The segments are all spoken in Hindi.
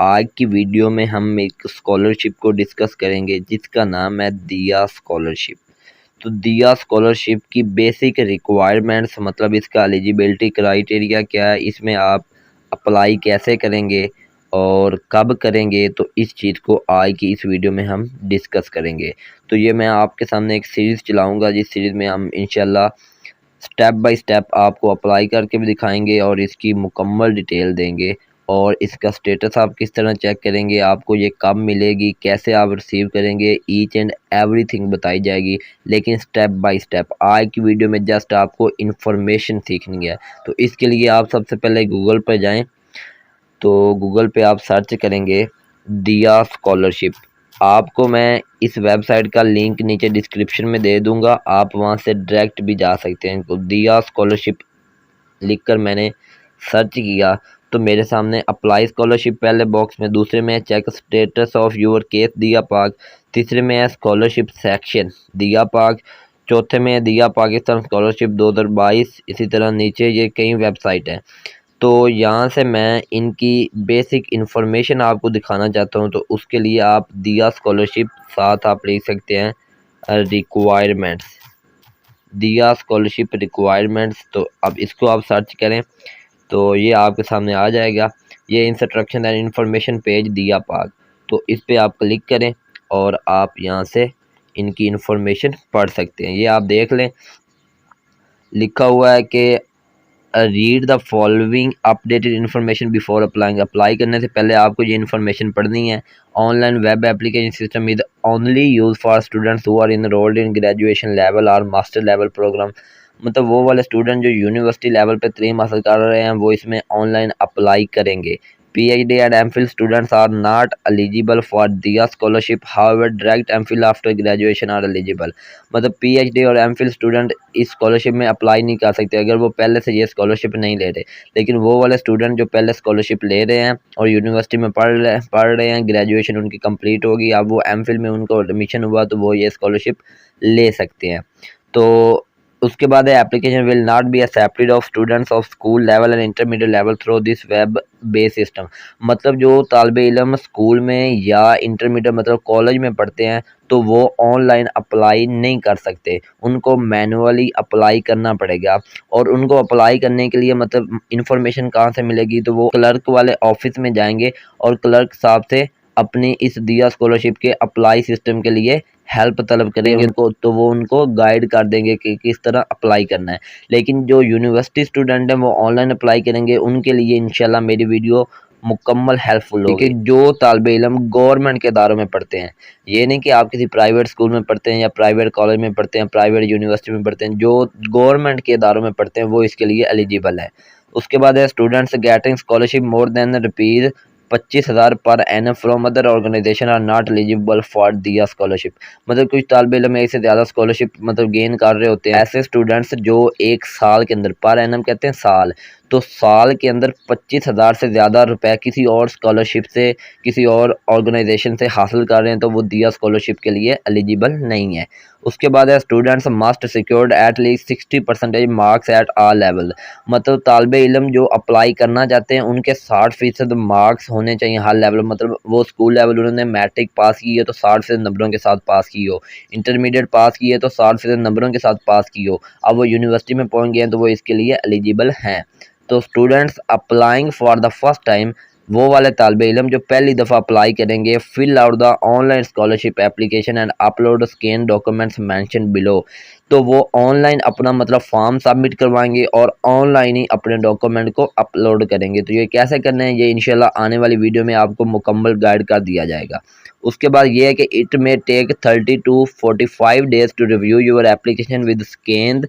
आज की वीडियो में हम एक स्कॉलरशिप को डिस्कस करेंगे जिसका नाम है दिया स्कॉलरशिप। तो दिया स्कॉलरशिप की बेसिक रिक्वायरमेंट्स, मतलब इसका एलिजिबिलिटी क्राइटेरिया क्या है, इसमें आप अप्लाई कैसे करेंगे और कब करेंगे, तो इस चीज़ को आज की इस वीडियो में हम डिस्कस करेंगे। तो ये मैं आपके सामने एक सीरीज़ चलाऊँगा जिस सीरीज़ में हम इंशाल्लाह स्टेप बाय स्टेप आपको अप्लाई करके भी दिखाएंगे और इसकी मुकम्मल डिटेल देंगे और इसका स्टेटस आप किस तरह चेक करेंगे, आपको ये कब मिलेगी, कैसे आप रिसीव करेंगे, ईच एंड एवरीथिंग बताई जाएगी। लेकिन स्टेप बाय स्टेप आज की वीडियो में जस्ट आपको इन्फॉर्मेशन सीखनी है। तो इसके लिए आप सबसे पहले गूगल पर जाएं। तो गूगल पे आप सर्च करेंगे दिया स्कॉलरशिप। आपको मैं इस वेबसाइट का लिंक नीचे डिस्क्रिप्शन में दे दूंगा, आप वहां से डायरेक्ट भी जा सकते हैं। तो दिया स्कॉलरशिप लिखकर मैंने सर्च किया तो मेरे सामने अप्लाई स्कॉलरशिप पहले बॉक्स में, दूसरे में है check status of your case दिया पाक, तीसरे में है स्कॉलरशिप सेक्शन दिया पाक, चौथे में है दिया पाकिस्तान स्कॉलरशिप 2022। इसी तरह नीचे ये कई वेबसाइट हैं। तो यहाँ से मैं इनकी बेसिक इन्फॉर्मेशन आपको दिखाना चाहता हूँ। तो उसके लिए आप दिया स्कॉलरशिप साथ आप लिख सकते हैं रिक्वायरमेंट्स, दिया स्कॉलरशिप रिक्वायरमेंट्स। तो अब इसको आप सर्च करें तो ये आपके सामने आ जाएगा, ये इंस्ट्रक्शन एंड इन्फॉर्मेशन पेज दिया पाक। तो इस पे आप क्लिक करें और आप यहाँ से इनकी इन्फॉर्मेशन पढ़ सकते हैं। ये आप देख लें, लिखा हुआ है कि read the following updated information before applying. Apply करने से पहले आपको ये इन्फॉर्मेशन पढ़नी है। Online web application system is only use for students who are enrolled in graduation level और मास्टर लेवल प्रोग्राम। मतलब वो वाले स्टूडेंट जो यूनिवर्सिटी लेवल पे तालीम हासिल कर रहे हैं वो इसमें ऑनलाइन अप्लाई करेंगे। PhD and MPhil students are not eligible for दिया scholarship, however direct MPhil after graduation are eligible। मतलब PhD और MPhil स्टूडेंट इस स्कॉलरशिप में अप्लाई नहीं कर सकते अगर वो पहले से ये स्कॉलरशिप नहीं ले रहे। लेकिन वो वाले स्टूडेंट जो पहले स्कॉलरशिप ले रहे हैं और यूनिवर्सिटी में पढ़ रहे हैं, ग्रेजुएशन उनकी कंप्लीट होगी, अब वो MPhil में उनको एडमिशन हुआ तो वो ये स्कॉलरशिप ले सकते हैं। तो उसके बाद है application will not be accepted of students of school level and intermediate level through this web base system. मतलब जो तालिब इल्म स्कूल में या इंटरमीडिएट मतलब कॉलेज में पढ़ते हैं तो वो ऑनलाइन अप्लाई नहीं कर सकते, उनको मैनुअली अप्लाई करना पड़ेगा। और उनको अप्लाई करने के लिए मतलब इंफॉर्मेशन कहाँ से मिलेगी, तो वो क्लर्क वाले ऑफिस में जाएंगे और क्लर्क साहब से अपनी इस दिया स्कॉलरशिप के अप्लाई सिस्टम के लिए हेल्प तलब करेंगे उनको, तो वो उनको गाइड कर देंगे कि किस तरह अप्लाई करना है। लेकिन जो यूनिवर्सिटी स्टूडेंट हैं वो ऑनलाइन अप्लाई करेंगे, उनके लिए इंशाल्लाह मेरी वीडियो मुकम्मल हेल्पफुल होगी। जो तालिब इल्म गवर्नमेंट के इदारों में पढ़ते हैं, ये नहीं कि आप किसी प्राइवेट स्कूल में पढ़ते हैं या प्राइवेट कॉलेज में पढ़ते हैं, प्राइवेट यूनिवर्सिटी में पढ़ते हैं, जो गवर्नमेंट के इदारों में पढ़ते हैं वो इसके लिए एलिजिबल है। उसके बाद है students getting scholarship more than rupees 25,000 per annum from other organization are not eligible for दिया स्कॉलरशिप। मतलब कुछ तालिब इल्म एक से ज़्यादा स्कॉलरशिप मतलब गेन कर रहे होते हैं, ऐसे स्टूडेंट्स जो एक साल के अंदर, पर एनम कहते हैं साल, तो साल के अंदर 25,000 से ज़्यादा रुपए किसी और स्कॉलरशिप से, किसी और ऑर्गेनाइजेशन से हासिल कर रहे हैं तो वो दिया स्कॉलरशिप के लिए एलिजिबल नहीं है। उसके बाद है students must secured at least 60% marks at all level. मतलब तालिब इल्म जो अप्लाई करना चाहते हैं उनके 60% मार्क्स होने चाहिए हर लेवल। मतलब वो स्कूल लेवल उन्होंने मैट्रिक पास की है तो 60% नंबरों के साथ पास की हो, इंटरमीडिएट पास की है तो 60% नंबरों के साथ पास की हो, अब वो यूनिवर्सिटी में पहुंच गए हैं तो वो इसके लिए एलिजिबल हैं। तो students applying for the first time, वो वाले तालिब इल्म जो पहली दफ़ा अप्लाई करेंगे, fill out the online scholarship application and upload scan documents mention below. तो वो ऑनलाइन अपना मतलब फॉर्म सबमिट करवाएंगे और ऑनलाइन ही अपने डॉक्यूमेंट को अपलोड करेंगे। तो ये कैसे करना है ये इंशाल्लाह आने वाली वीडियो में आपको मुकम्मल गाइड कर दिया जाएगा। उसके बाद ये है कि it may take 30 to 45 days to review your application with scan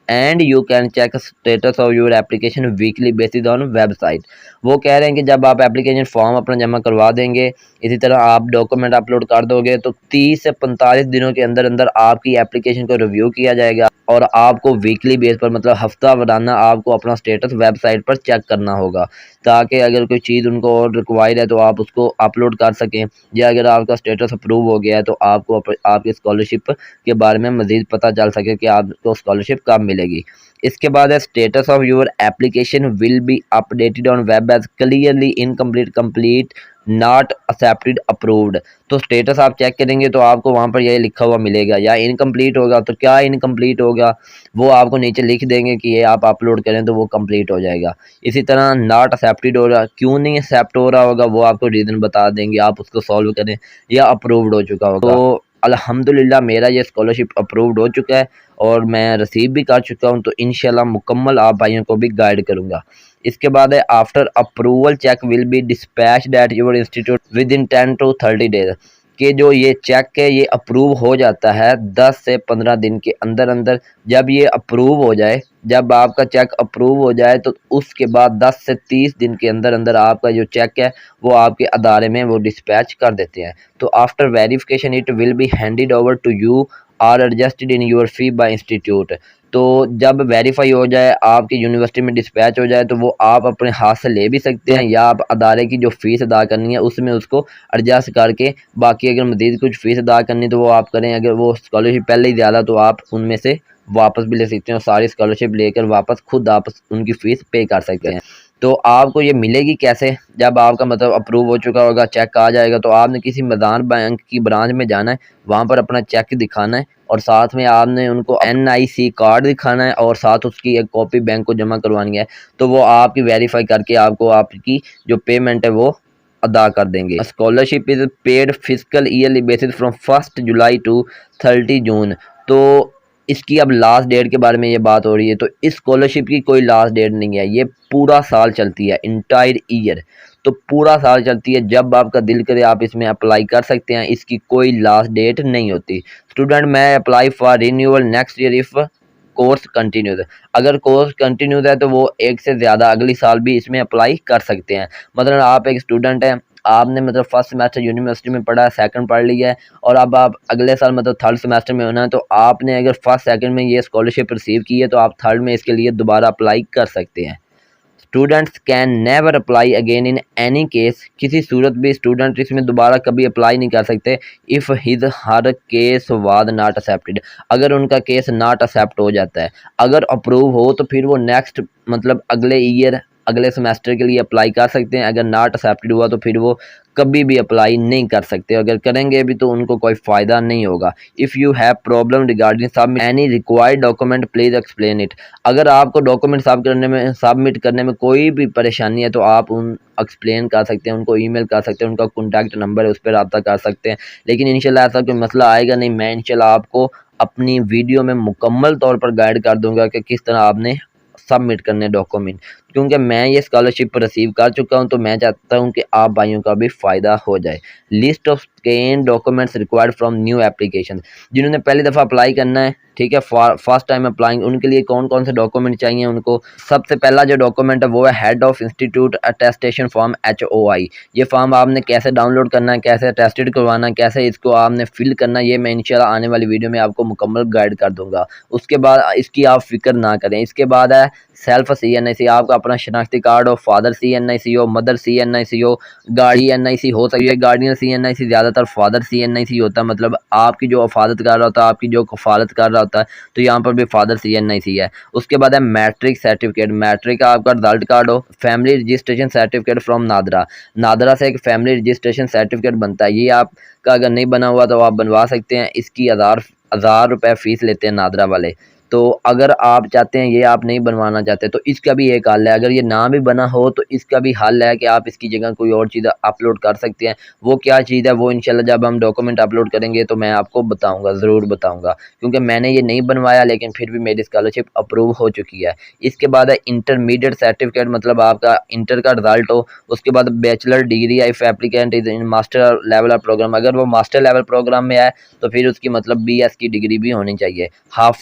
and you can check status of your application weekly basis on website. वो कह रहे हैं कि जब आप एप्लीकेशन फॉर्म अपना जमा करवा देंगे, इसी तरह आप डॉक्यूमेंट अपलोड कर दोगे तो 30 से 45 दिनों के अंदर अंदर आपकी एप्लीकेशन को रिव्यू किया जाएगा और आपको वीकली बेस पर मतलब हफ्ता वाराना आपको अपना स्टेटस वेबसाइट पर चेक करना होगा, ताकि अगर कोई चीज़ उनको और रिक्वायर है तो आप उसको अपलोड कर सकें, या अगर आपका स्टेटस अप्रूव हो गया है तो आपको आपकी स्कॉलरशिप के बारे में मज़ीद पता चल सके कि आपको स्कॉलरशिप कब मिलेगी। इसके बाद है status of your application will be updated on web as clearly incomplete, complete, not accepted, approved. तो स्टेटस आप चेक करेंगे तो आपको वहाँ पर ये लिखा हुआ मिलेगा, या इनकम्प्लीट होगा तो क्या इनकम्प्लीट होगा वो आपको नीचे लिख देंगे कि ये आप अपलोड करें तो वो कंप्लीट हो जाएगा। इसी तरह नॉट एक्सेप्टेड हो रहा, क्यों नहीं एक्सेप्ट हो रहा होगा वो आपको रीज़न बता देंगे, आप उसको सॉल्व करें, या अप्रूव्ड हो चुका होगा। तो अल्हम्दुलिल्लाह मेरा ये स्कॉलरशिप अप्रूव्ड हो चुका है और मैं रिसीव भी कर चुका हूँ, तो इंशाल्लाह मुकम्मल आप भाइयों को भी गाइड करूँगा। इसके बाद है after approval check will be dispatched at your institute within 10 to 30 days, कि जो ये चेक है ये अप्रूव हो जाता है 10 से 15 दिन के अंदर अंदर। जब ये अप्रूव हो जाए, जब आपका चेक अप्रूव हो जाए तो उसके बाद 10 से 30 दिन के अंदर अंदर आपका जो चेक है वो आपके अदारे में वो डिस्पैच कर देते हैं। तो after verification it will be handed over to you or adjusted in your fee by institute. तो जब वेरीफाई हो जाए, आपकी यूनिवर्सिटी में डिस्पैच हो जाए, तो वो आप अपने हाथ से ले भी सकते हैं, या आप अदारे की जो फ़ीस अदा करनी है उसमें उसको एडजस्ट करके, बाकी अगर मज़ीद कुछ फ़ीस अदा करनी तो वो आप करें। अगर वो स्कॉलरशिप पहले ही ज़्यादा तो आप उनमें से वापस भी ले सकते हैं और सारी स्कॉलरशिप लेकर वापस खुद आप उनकी फ़ीस पे कर सकते हैं। तो आपको ये मिलेगी कैसे, जब आपका मतलब अप्रूव हो चुका होगा, चेक आ जाएगा, तो आपने किसी मैदान बैंक की ब्रांच में जाना है, वहाँ पर अपना चेक दिखाना है और साथ में आपने उनको NIC कार्ड दिखाना है और साथ उसकी एक कॉपी बैंक को जमा करवानी है। तो वो आपकी वेरीफाई करके आपको आपकी जो पेमेंट है वो अदा कर देंगे। Scholarship is paid physical yearly basis from 1 July to 30 June. तो इसकी अब लास्ट डेट के बारे में ये बात हो रही है, तो इस स्कॉलरशिप की कोई लास्ट डेट नहीं है, ये पूरा साल चलती है, इंटायर ईयर। तो पूरा साल चलती है, जब आपका दिल करे आप इसमें अप्लाई कर सकते हैं, इसकी कोई लास्ट डेट नहीं होती। स्टूडेंट मैं apply for renewal next year if course continues. अगर कोर्स कंटिन्यूज है तो वो एक से ज़्यादा अगली साल भी इसमें अप्लाई कर सकते हैं। मतलब आप एक स्टूडेंट हैं, आपने मतलब फर्स्ट सेमेस्टर यूनिवर्सिटी में पढ़ा है, सेकंड पढ़ लिया है और अब आप अगले साल मतलब थर्ड सेमेस्टर में होना है, तो आपने अगर फर्स्ट सेकंड में ये स्कॉलरशिप रिसीव की है तो आप थर्ड में इसके लिए दोबारा अप्लाई कर सकते हैं। Students can never apply again in any case. किसी सूरत भी स्टूडेंट इसमें दोबारा कभी अप्लाई नहीं कर सकते। इफ़ हिज हर केस वाद नॉट एक्सेप्टेड, अगर उनका केस नॉट एक्सेप्ट हो जाता है, अगर अप्रूव हो तो फिर वो नेक्स्ट मतलब अगले ईयर अगले सेमेस्टर के लिए अप्लाई कर सकते हैं। अगर नॉट एक्सेप्टेड हुआ तो फिर वो कभी भी अप्लाई नहीं कर सकते, अगर करेंगे भी तो उनको कोई फ़ायदा नहीं होगा। If you have problem regarding submit any required document please explain it. अगर आपको डॉक्यूमेंट सबमिट करने में कोई भी परेशानी है तो आप उन एक्सप्लेन कर सकते हैं, उनको ईमेल कर सकते हैं, उनका कॉन्टैक्ट नंबर है उस पर रब्ता कर सकते हैं। लेकिन इंशाल्लाह ऐसा कोई मसला आएगा नहीं, मैं इंशाल्लाह आपको अपनी वीडियो में मुकम्मल तौर पर गाइड कर दूंगा कि किस तरह आपने सबमिट करने डॉक्यूमेंट, क्योंकि मैं ये स्कॉलरशिप रिसीव कर चुका हूं तो मैं चाहता हूं कि आप भाइयों का भी फ़ायदा हो जाए। List of scan documents required from new application, जिन्होंने पहली दफ़ा अप्लाई करना है, ठीक है, फर्स्ट टाइम अप्लाइंग, उनके लिए कौन कौन से डॉक्यूमेंट चाहिए उनको। सबसे पहला जो डॉक्यूमेंट है वो है head of institute attestation form HOI। ये फॉर्म आपने कैसे डाउनलोड करना है, कैसे अटेस्टेड करवाना है, कैसे इसको आपने फिल करना है, ये मैं इंशाल्लाह आने वाली वीडियो में आपको मुकम्मल गाइड कर दूंगा। उसके बाद इसकी आप फिक्र ना करें। इसके बाद है सेल्फ CNIC, आपका अपना शनाख्ती कार्ड हो, फादर CNIC हो, मदर CNIC हो, गाड़ी NIC हो सकती है। गार्डियन CNIC ज़्यादातर फादर CNIC होता है, मतलब आपकी जो अफादत कर रहा होता है, आपकी जो कफालत कर रहा होता है, तो यहाँ पर भी फादर CNIC है। उसके बाद है मैट्रिक सर्टिफिकेट, मैट्रिक का आपका रिजल्ट कार्ड हो, family registration certificate from NADRA, NADRA से एक फैमिली रजिस्ट्रेशन सर्टिफिकेट बनता है, ये आपका अगर नहीं बना हुआ तो आप बनवा सकते हैं। इसकी हज़ार रुपये फ़ीस लेते हैं नादरा वाले। तो अगर आप चाहते हैं, ये आप नहीं बनवाना चाहते, तो इसका भी एक हल है। अगर ये ना भी बना हो तो इसका भी हल है कि आप इसकी जगह कोई और चीज़ अपलोड कर सकते हैं। वो क्या चीज़ है वो इंशाल्लाह जब हम डॉक्यूमेंट अपलोड करेंगे तो मैं आपको बताऊंगा, ज़रूर बताऊंगा, क्योंकि मैंने ये नहीं बनवाया लेकिन फिर भी मेरी स्कॉलरशिप अप्रूव हो चुकी है। इसके बाद है इंटरमीडिएट सर्टिफिकेट, मतलब आपका इंटर का रिजल्ट हो। उसके बाद बैचलर डिग्री है if applicant is in master level program, अगर वो मास्टर लेवल प्रोग्राम में है तो फिर उसकी मतलब BS की डिग्री भी होनी चाहिए।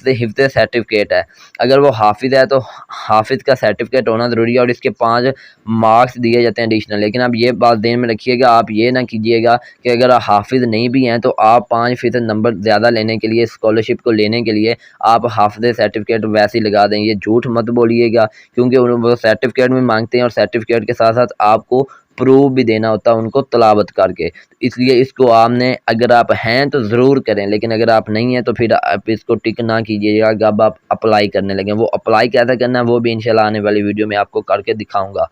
हिफ्ज़ सर्टिफिकेट है, अगर वो हाफिज़ है तो हाफिज़ का सर्टिफिकेट होना ज़रूरी है और इसके 5 मार्क्स दिए जाते हैं एडिशनल। लेकिन आप ये बात ध्यान में रखिएगा, आप ये ना कीजिएगा कि अगर आप हाफिज़ नहीं भी हैं तो आप 5% नंबर ज़्यादा लेने के लिए, स्कॉलरशिप को लेने के लिए आप हाफिज़ सर्टिफिकेट वैसे ही लगा दें। ये झूठ मत बोलिएगा, क्योंकि वो सर्टिफिकेट में मांगते हैं और सर्टिफिकेट के साथ साथ आपको प्रूफ भी देना होता है उनको तलावत करके। इसलिए इसको आपने, अगर आप हैं तो ज़रूर करें, लेकिन अगर आप नहीं हैं तो फिर आप इसको टिक ना कीजिएगा जब आप अप्लाई करने लगें। वो अप्लाई कैसे करना है वो भी इंशाल्लाह आने वाली वीडियो में आपको करके दिखाऊंगा।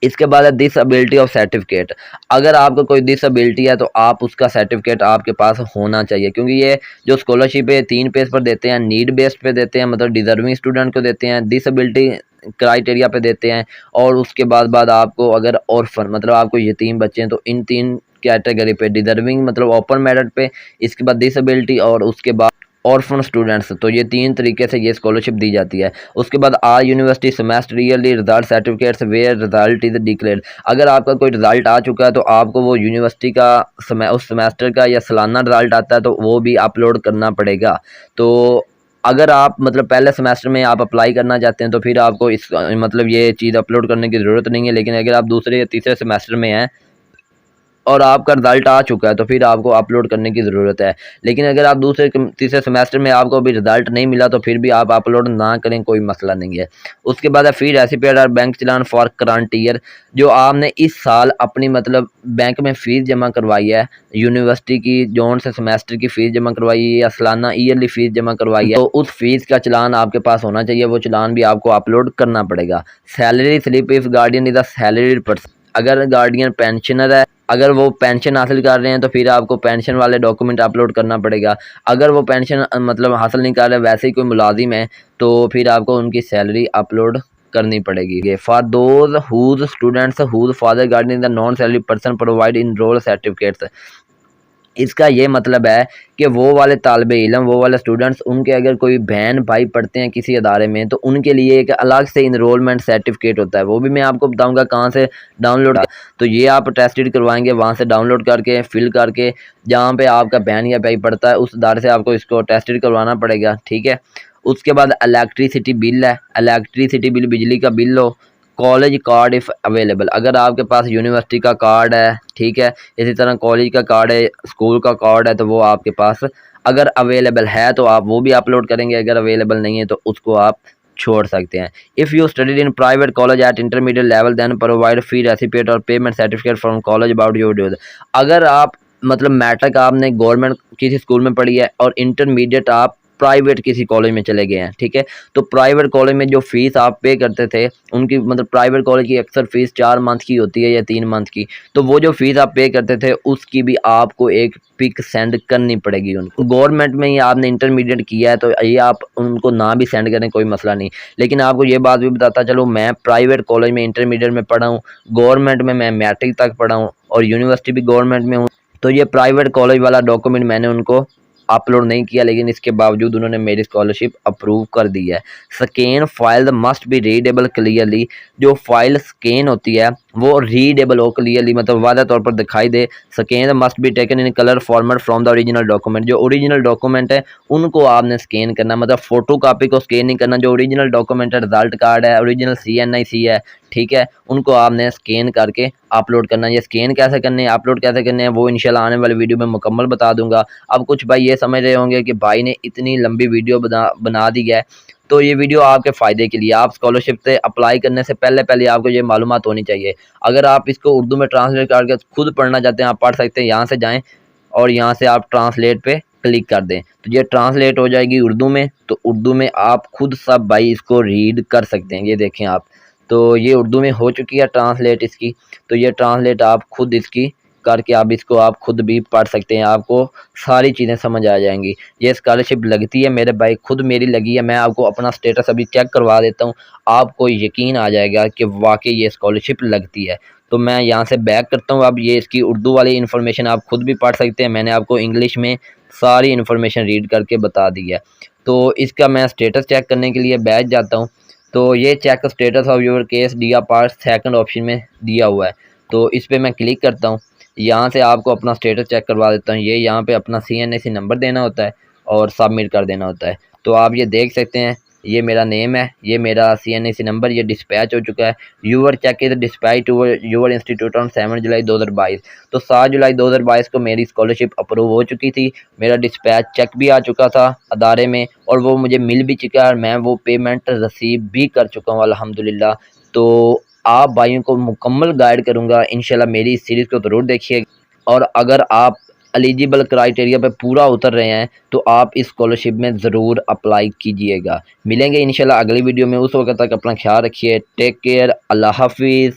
इसके बाद है डिसेबिलिटी ऑफ सर्टिफिकेट। अगर आपको कोई डिसेबिलिटी है तो आप उसका सर्टिफिकेट आपके पास होना चाहिए, क्योंकि ये जो स्कॉलरशिप है 3 पेज पर देते हैं। नीड बेस्ड पे देते हैं, मतलब डिजर्विंग स्टूडेंट को देते हैं, डिसेबिलिटी क्राइटेरिया पे देते हैं, और उसके बाद आपको अगर ऑर्फन मतलब आपको यतीम बच्चे हैं तो इन 3 कैटेगरी पे, डिजर्विंग मतलब ओपन मेरिट पे, इसके बाद डिसेबिलिटी और उसके बाद ऑर्फन स्टूडेंट्स। तो ये 3 तरीके से ये स्कॉलरशिप दी जाती है। उसके बाद or university semester yearly result certificates where result is declared. अगर आपका कोई रिजल्ट आ चुका है तो आपको वो यूनिवर्सिटी का उस सेमेस्टर का या सालाना रिजल्ट आता है तो वो भी अपलोड करना पड़ेगा। तो अगर आप मतलब पहले सेमेस्टर में आप अप्लाई करना चाहते हैं तो फिर आपको इस मतलब ये चीज़ अपलोड करने की ज़रूरत नहीं है, लेकिन अगर आप दूसरे या तीसरे सेमेस्टर में हैं और आपका रिजल्ट आ चुका है तो फिर आपको अपलोड करने की ज़रूरत है। लेकिन अगर आप दूसरे तीसरे सेमेस्टर में आपको अभी रिजल्ट नहीं मिला तो फिर भी आप अपलोड ना करें, कोई मसला नहीं है। उसके बाद है फी रेसिपिएंट और bank challan for current year. जो आपने इस साल अपनी मतलब बैंक में फ़ीस जमा करवाई है, यूनिवर्सिटी की जोन से सेमेस्टर की फ़ीस जमा करवाई है या सालाना ईयरली फ़ीस जमा करवाई है, तो उस फीस का चलान आपके पास होना चाहिए। वो चलान भी आपको अपलोड करना पड़ेगा। Salary slip if guardian is a salaried person. अगर गार्डियन पेंशनर है, अगर वो पेंशन हासिल कर रहे हैं तो फिर आपको पेंशन वाले डॉक्यूमेंट अपलोड करना पड़ेगा। अगर वो पेंशन मतलब हासिल नहीं कर रहे, वैसे ही कोई मुलाजिम है, तो फिर आपको उनकी सैलरी अपलोड करनी पड़ेगी। For those whose students whose father guardian the non salary person provide enrol certificates. इसका ये मतलब है कि वो वाले तालिबे इल्म, वो वाले स्टूडेंट्स, उनके अगर कोई बहन भाई पढ़ते हैं किसी अदारे में तो उनके लिए एक अलग से इनरोलमेंट सर्टिफिकेट होता है। वो भी मैं आपको बताऊंगा कहाँ से डाउनलोड। तो ये आप टेस्टेड करवाएंगे वहाँ से डाउनलोड करके फिल करके, जहाँ पे आपका बहन या भाई पढ़ता है उस अदारे से आपको इसको टेस्टेड करवाना पड़ेगा, ठीक है। उसके बाद इलेक्ट्रिसिटी बिल है, इलेक्ट्रिसिटी बिल बिजली का बिल हो। कॉलेज कार्ड इफ़ अवेलेबल, अगर आपके पास यूनिवर्सिटी का कार्ड है, ठीक है, इसी तरह कॉलेज का कार्ड है, स्कूल का कार्ड है, तो वो आपके पास अगर अवेलेबल है तो आप वो भी अपलोड करेंगे, अगर अवेलेबल नहीं है तो उसको आप छोड़ सकते हैं। If you studied in private college at intermediate level then provide fee recipient और payment certificate from college about your dues. अगर आप मतलब मैट्रिक आपने गवर्नमेंट किसी स्कूल में पढ़ी है और इंटरमीडिएट आप प्राइवेट किसी कॉलेज में चले गए हैं, ठीक है, तो प्राइवेट कॉलेज में जो फीस आप पे करते थे उनकी मतलब प्राइवेट कॉलेज की अक्सर फीस 4 मंथ की होती है या 3 मंथ की, तो वो जो फीस आप पे करते थे उसकी भी आपको एक पिक सेंड करनी पड़ेगी उनको। गवर्नमेंट में ही आपने इंटरमीडिएट किया है तो ये आप उनको ना भी सेंड करें, कोई मसला नहीं। लेकिन आपको ये बात भी बताता चलो, मैं प्राइवेट कॉलेज में इंटरमीडिएट में पढ़ा हूँ, गवर्नमेंट में मैं मैट्रिक तक पढ़ा हूँ और यूनिवर्सिटी भी गवर्नमेंट में हूँ, तो ये प्राइवेट कॉलेज वाला डॉक्यूमेंट मैंने उनको अपलोड नहीं किया, लेकिन इसके बावजूद उन्होंने मेरी स्कॉलरशिप अप्रूव कर दी है। Scan file must be readable clearly. जो फाइल स्कैन होती है वो रीडेबल हो क्लियरली, मतलब वादा तौर पर दिखाई दे। Scan must be taken in colour format from the original document. जो ओरिजिनल डॉक्यूमेंट है उनको आपने स्कैन करना, मतलब फोटो कापी को स्कैन नहीं करना। जो ओरिजिनल डॉक्यूमेंट है, रिजल्ट कार्ड है, ओरिजिनल CNIC है, ठीक है, उनको आपने स्कैन करके अपलोड करना है। ये स्कैन कैसे करने हैं, अपलोड कैसे करने हैं, वो इंशाल्लाह आने वाली वीडियो में मुकम्मल बता दूंगा। अब कुछ भाई ये समझ रहे होंगे कि भाई ने इतनी लंबी वीडियो बना दी है, तो ये वीडियो आपके फ़ायदे के लिए। आप स्कॉलरशिप से अप्लाई करने से पहले आपको ये मालूमात होनी चाहिए। अगर आप इसको उर्दू में ट्रांसलेट करके खुद पढ़ना चाहते हैं, आप पढ़ सकते हैं। यहाँ से जाएँ और यहाँ से आप ट्रांसलेट पे क्लिक कर दें तो ये ट्रांसलेट हो जाएगी उर्दू में। तो उर्दू में आप खुद सब भाई इसको रीड कर सकते हैं। ये देखें आप, तो ये उर्दू में हो चुकी है ट्रांसलेट इसकी। तो ये ट्रांसलेट आप खुद इसकी करके आप इसको आप खुद भी पढ़ सकते हैं, आपको सारी चीज़ें समझ आ जाएंगी। ये स्कॉलरशिप लगती है मेरे भाई, खुद मेरी लगी है। मैं आपको अपना स्टेटस अभी चेक करवा देता हूँ, आपको यकीन आ जाएगा कि वाकई ये स्कॉलरशिप लगती है। तो मैं यहाँ से बैक करता हूँ। अब ये इसकी उर्दू वाली इन्फॉर्मेशन आप खुद भी पढ़ सकते हैं, मैंने आपको इंग्लिश में सारी इन्फॉर्मेशन रीड करके बता दी है। तो इसका मैं स्टेटस चेक करने के लिए बैठ जाता हूँ। तो ये check status of your case दिया पार्ट सेकंड ऑप्शन में दिया हुआ है, तो इस पर मैं क्लिक करता हूँ। यहाँ से आपको अपना स्टेटस चेक करवा देता हूँ। ये यहाँ पे अपना CNIC नंबर देना होता है और सबमिट कर देना होता है। तो आप ये देख सकते हैं, ये मेरा नेम है, ये मेरा CNIC नंबर, ये डिस्पैच हो चुका है। Your check is dispatch to your institute on 7 July 2022। तो 7 जुलाई 2022 को मेरी स्कॉलरशिप अप्रूव हो चुकी थी। मेरा डिस्पैच चेक भी आ चुका था अदारे में और वो मुझे मिल भी चुका है और मैं वो पेमेंट रिसीव भी कर चुका हूँ अल्हम्दुलिल्लाह। तो आप भाइयों को मुकम्मल गाइड करूँगा। इंशाल्लाह मेरी इस सीरीज़ को ज़रूर देखिए, और अगर आप एलिजिबल क्राइटेरिया पे पूरा उतर रहे हैं तो आप इस स्कॉलरशिप में ज़रूर अप्लाई कीजिएगा। मिलेंगे इंशाल्लाह अगली वीडियो में, उस वक्त तक अपना ख्याल रखिए। टेक केयर, अल्लाह हाफिज़।